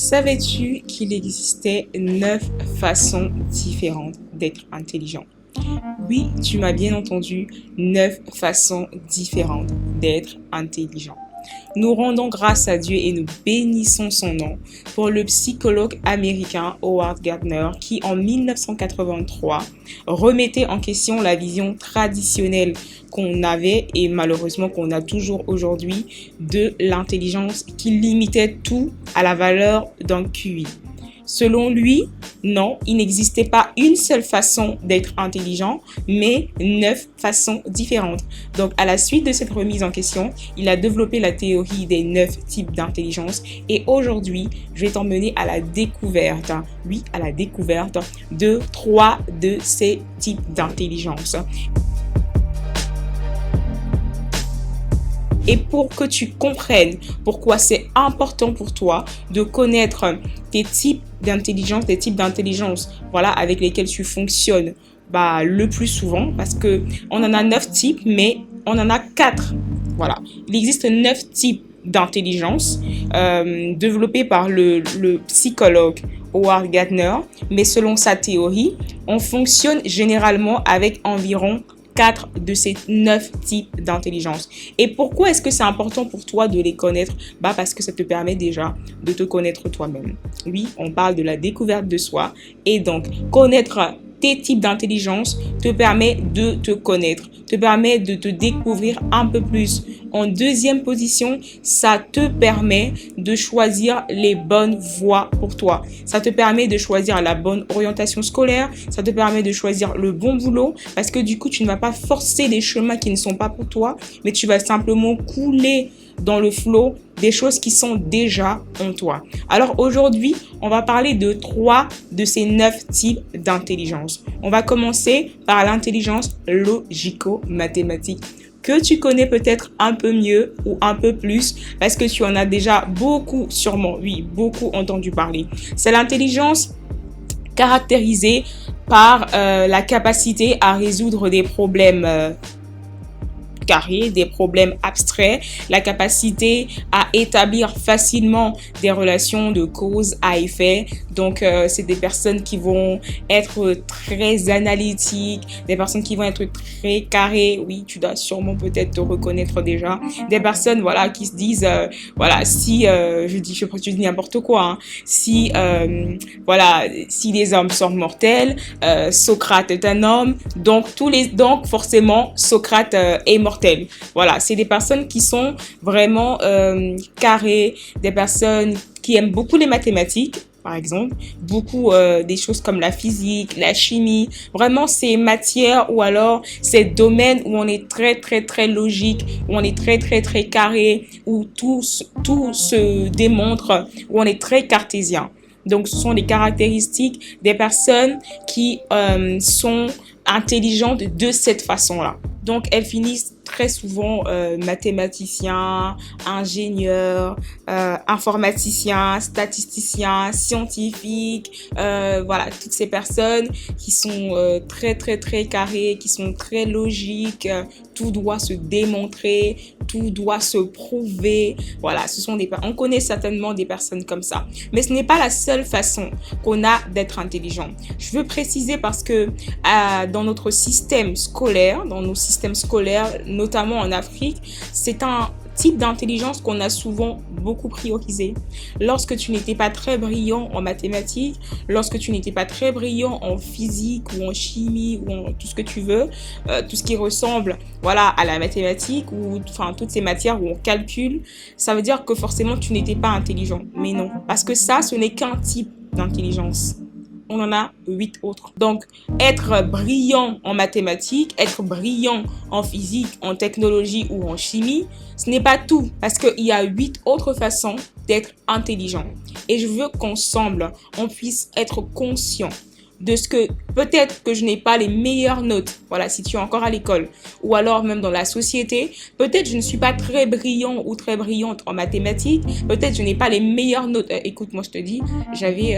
Savais-tu qu'il existait 9 façons différentes d'être intelligent? Oui, tu m'as bien entendu, 9 façons différentes d'être intelligent. Nous rendons grâce à Dieu et nous bénissons son nom pour le psychologue américain Howard Gardner qui, en 1983, remettait en question la vision traditionnelle qu'on avait et malheureusement qu'on a toujours aujourd'hui de l'intelligence qui limitait tout à la valeur d'un QI. Selon lui, non, il n'existait pas une seule façon d'être intelligent, mais 9 façons différentes. Donc, à la suite de cette remise en question, il a développé la théorie des 9 types d'intelligence. Et aujourd'hui, je vais t'emmener à la découverte, oui, à la découverte de 3 de ces types d'intelligence. Et pour que tu comprennes pourquoi c'est important pour toi de connaître tes types d'intelligence, voilà, avec lesquels tu fonctionnes le plus souvent, parce que on en a 9 types, mais on en a 4. Voilà, il existe 9 types d'intelligence développés par le psychologue Howard Gardner, mais selon sa théorie, on fonctionne généralement avec environ 4 de ces 9 types d'intelligence. Et pourquoi est-ce que c'est important pour toi de les connaître? Parce que ça te permet déjà de te connaître toi-même. Oui, on parle de la découverte de soi. Et donc, connaître tes types d'intelligence te permet de te connaître, te permet de te découvrir un peu plus. En deuxième position, ça te permet de choisir les bonnes voies pour toi. Ça te permet de choisir la bonne orientation scolaire, ça te permet de choisir le bon boulot parce que du coup, tu ne vas pas forcer des chemins qui ne sont pas pour toi, mais tu vas simplement couler dans le flot des choses qui sont déjà en toi. Alors aujourd'hui, on va parler de 3 de ces 9 types d'intelligence. On va commencer par l'intelligence logico-mathématique que tu connais peut-être un peu mieux ou un peu plus parce que tu en as déjà beaucoup, sûrement, oui, beaucoup entendu parler. C'est l'intelligence caractérisée par la capacité à résoudre des problèmes carrés, des problèmes abstraits, la capacité à établir facilement des relations de cause à effet. Donc, c'est des personnes qui vont être très analytiques, des personnes qui vont être très carrées. Oui, tu dois sûrement peut-être te reconnaître déjà. Des personnes, voilà, qui se disent, si, je dis n'importe quoi, hein, si les hommes sont mortels, Socrate est un homme, donc forcément, Socrate est mortel. Voilà, c'est des personnes qui sont vraiment carrées, des personnes qui aiment beaucoup les mathématiques, par exemple, beaucoup des choses comme la physique, la chimie, vraiment ces matières ou alors ces domaines où on est très, très, très logique, où on est très, très, très carré, où tout se démontre, où on est très cartésien. Donc, ce sont des caractéristiques des personnes qui sont intelligentes de cette façon-là. Donc, elles finissent très souvent mathématiciens, ingénieurs, informaticiens, statisticiens, scientifiques, voilà, toutes ces personnes qui sont très, très, très carrées, qui sont très logiques, tout doit se démontrer, tout doit se prouver. Voilà, on connaît certainement des personnes comme ça. Mais ce n'est pas la seule façon qu'on a d'être intelligent. Je veux préciser parce que dans notre système scolaire, notamment en Afrique, c'est un type d'intelligence qu'on a souvent beaucoup priorisé. Lorsque tu n'étais pas très brillant en mathématiques, lorsque tu n'étais pas très brillant en physique ou en chimie ou en tout ce que tu veux, tout ce qui ressemble à la mathématique ou toutes ces matières où on calcule, ça veut dire que forcément tu n'étais pas intelligent. Mais non, parce que ça, ce n'est qu'un type d'intelligence. On en a 8 autres. Donc, être brillant en mathématiques, être brillant en physique, en technologie ou en chimie, ce n'est pas tout parce qu'il y a 8 autres façons d'être intelligent. Et je veux qu'ensemble, on puisse être conscient de ce que peut-être que je n'ai pas les meilleures notes, voilà, si tu es encore à l'école, ou alors même dans la société, peut-être je ne suis pas très brillant ou très brillante en mathématiques, peut-être je n'ai pas les meilleures notes. Écoute, moi je te dis, j'avais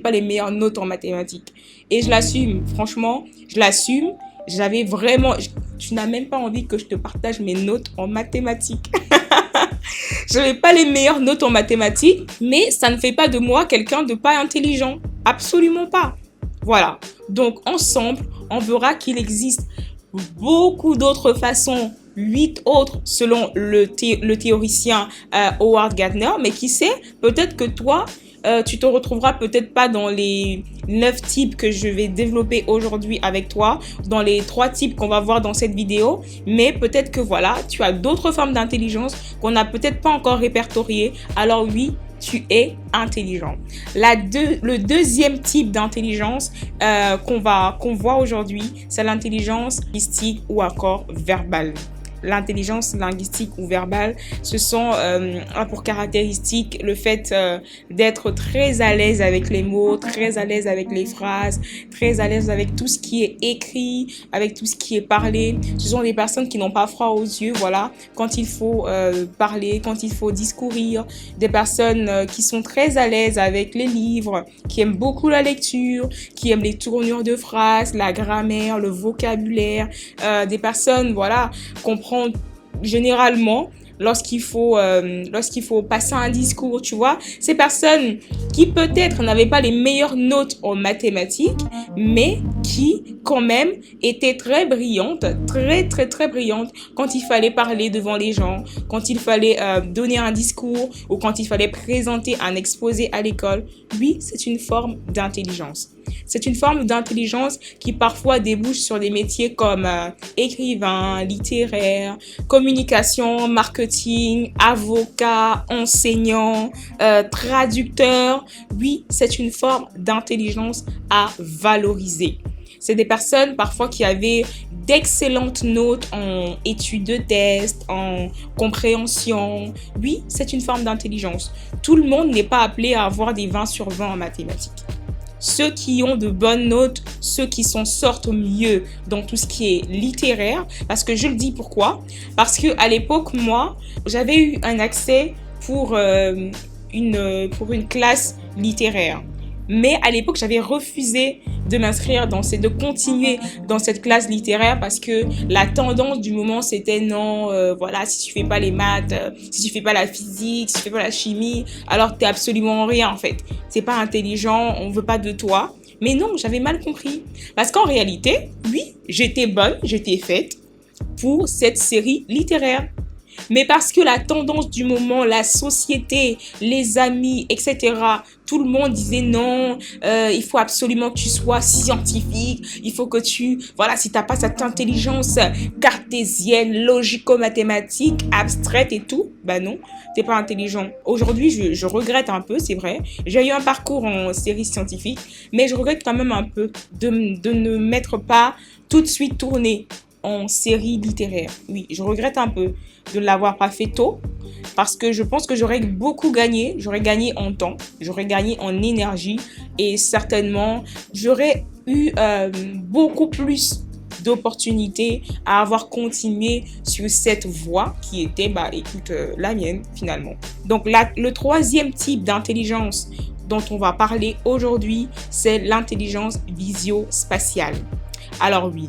pas les meilleures notes en mathématiques. Et je l'assume, franchement, je l'assume. J'avais vraiment, tu n'as même pas envie que je te partage mes notes en mathématiques. Je n'avais pas les meilleures notes en mathématiques, mais ça ne fait pas de moi quelqu'un de pas intelligent. Absolument pas. Voilà. Donc, ensemble, on verra qu'il existe beaucoup d'autres façons, 8 autres selon le théoricien Howard Gardner, mais qui sait, peut-être que toi, tu te retrouveras peut-être pas dans les 9 types que je vais développer aujourd'hui avec toi, dans les 3 types qu'on va voir dans cette vidéo, mais peut-être que voilà, tu as d'autres formes d'intelligence qu'on n'a peut-être pas encore répertoriées. Alors oui, tu es intelligent. Le deuxième type d'intelligence qu'on voit aujourd'hui, c'est l'intelligence linguistique ou encore verbale. L'intelligence linguistique ou verbale, ce sont pour caractéristique le fait d'être très à l'aise avec les mots, très à l'aise avec les phrases, très à l'aise avec tout ce qui est écrit, avec tout ce qui est parlé. Ce sont des personnes qui n'ont pas froid aux yeux, voilà, quand il faut parler, quand il faut discourir. Des personnes qui sont très à l'aise avec les livres, qui aiment beaucoup la lecture, qui aiment les tournures de phrases, la grammaire, le vocabulaire. Des personnes, voilà, comprendre généralement lorsqu'il faut passer un discours, tu vois. Ces personnes qui peut-être n'avaient pas les meilleures notes en mathématiques, mais qui quand même étaient très brillantes, très brillantes quand il fallait parler devant les gens, quand il fallait donner un discours ou quand il fallait présenter un exposé à l'école. Oui, c'est une forme d'intelligence. C'est une forme d'intelligence qui parfois débouche sur des métiers comme écrivain, littéraire, communication, marketing, avocat, enseignant, traducteur. Oui, c'est une forme d'intelligence à valoriser. C'est des personnes parfois qui avaient d'excellentes notes en études de test, en compréhension. Oui, c'est une forme d'intelligence. Tout le monde n'est pas appelé à avoir des 20 sur 20 en mathématiques. Ceux qui ont de bonnes notes, ceux qui s'en sortent mieux dans tout ce qui est littéraire, parce que je le dis pourquoi? Parce que à l'époque, moi, j'avais eu un accès pour une classe littéraire. Mais à l'époque, j'avais refusé de m'inscrire de continuer dans cette classe littéraire parce que la tendance du moment, c'était non, voilà, si tu fais pas les maths, si tu fais pas la physique, si tu fais pas la chimie, alors t'es absolument rien en fait. C'est pas intelligent, on veut pas de toi. Mais non, j'avais mal compris. Parce qu'en réalité, oui, j'étais bonne, j'étais faite pour cette série littéraire. Mais parce que la tendance du moment, la société, les amis, etc., tout le monde disait non, il faut absolument que tu sois scientifique, il faut que voilà, si tu n'as pas cette intelligence cartésienne, logico-mathématique, abstraite et tout, bah non, tu n'es pas intelligent. Aujourd'hui, je regrette un peu, c'est vrai. J'ai eu un parcours en série scientifique, mais je regrette quand même un peu de ne m'être pas tout de suite tournée en série littéraire. Oui, je regrette un peu de ne l'avoir pas fait tôt parce que je pense que j'aurais beaucoup gagné. J'aurais gagné en temps, j'aurais gagné en énergie et certainement j'aurais eu beaucoup plus d'opportunités à avoir continué sur cette voie qui était, la mienne finalement. Donc le troisième type d'intelligence dont on va parler aujourd'hui, c'est l'intelligence visio-spatiale. Alors oui,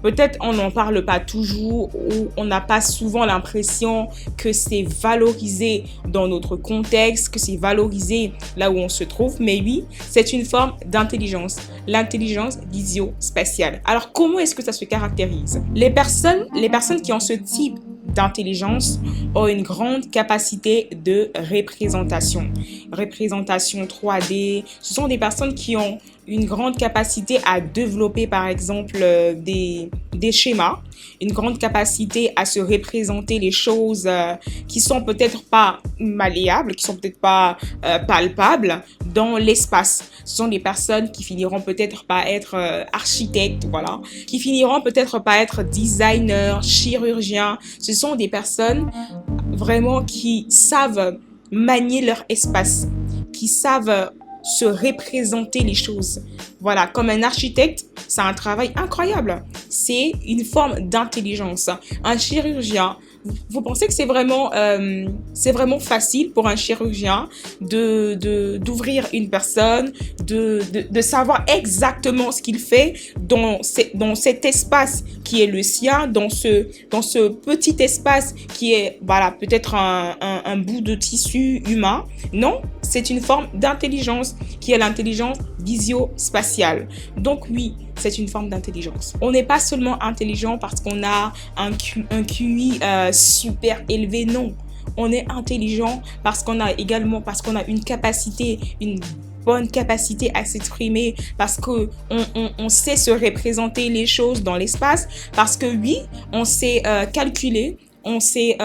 peut-être on n'en parle pas toujours ou on n'a pas souvent l'impression que c'est valorisé dans notre contexte, que c'est valorisé là où on se trouve. Mais oui, c'est une forme d'intelligence, l'intelligence visio-spatiale. Alors comment est-ce que ça se caractérise? Les personnes qui ont ce type d'intelligence ont une grande capacité de représentation. Représentation 3D, ce sont des personnes qui ont une grande capacité à développer par exemple des schémas, une grande capacité à se représenter les choses qui sont peut-être pas malléables, qui sont peut-être pas palpables dans l'espace. Ce sont des personnes qui finiront peut-être par être architectes, voilà, qui finiront peut-être par être designers, chirurgiens. Ce sont des personnes vraiment qui savent manier leur espace, qui savent se représenter les choses. Voilà, comme un architecte, c'est un travail incroyable. c'est une forme d'intelligence. Un chirurgien, vous pensez que c'est vraiment facile pour un chirurgien d'ouvrir une personne, de savoir exactement ce qu'il fait dans cet espace qui est le sien, dans ce petit espace qui est, voilà, peut-être un bout de tissu humain? Non, c'est une forme d'intelligence qui est l'intelligence visio-spatiale. Donc oui, c'est une forme d'intelligence. On n'est pas seulement intelligent parce qu'on a un QI super élevé, non. On est intelligent parce qu'on a une capacité, une bonne capacité à s'exprimer, parce que on sait se représenter les choses dans l'espace, parce que oui, on sait calculer, on sait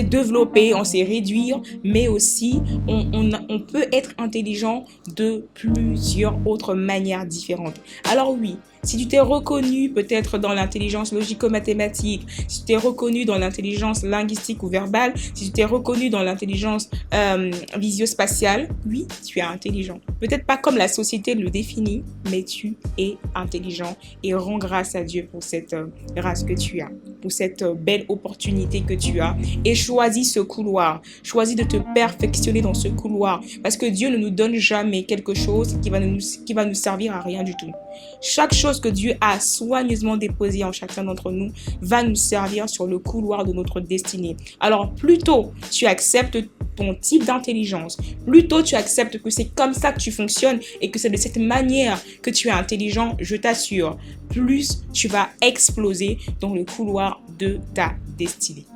développer, on sait réduire, mais aussi on peut être intelligent de plusieurs autres manières différentes. Alors oui, si tu t'es reconnu peut-être dans l'intelligence logico-mathématique, si tu t'es reconnu dans l'intelligence linguistique ou verbale, si tu t'es reconnu dans l'intelligence visio-spatiale, oui, tu es intelligent. Peut-être pas comme la société le définit, mais tu es intelligent, et rends grâce à Dieu pour cette grâce que tu as, pour cette belle opportunité que tu as, et choisis ce couloir, choisis de te perfectionner dans ce couloir, parce que Dieu ne nous donne jamais quelque chose qui va nous servir à rien du tout. Chaque chose que Dieu a soigneusement déposée en chacun d'entre nous va nous servir sur le couloir de notre destinée. Alors plus tôt tu acceptes ton type d'intelligence, plus tôt tu acceptes que c'est comme ça que tu fonctionnes et que c'est de cette manière que tu es intelligent, je t'assure, plus tu vas exploser dans le couloir de ta destinée.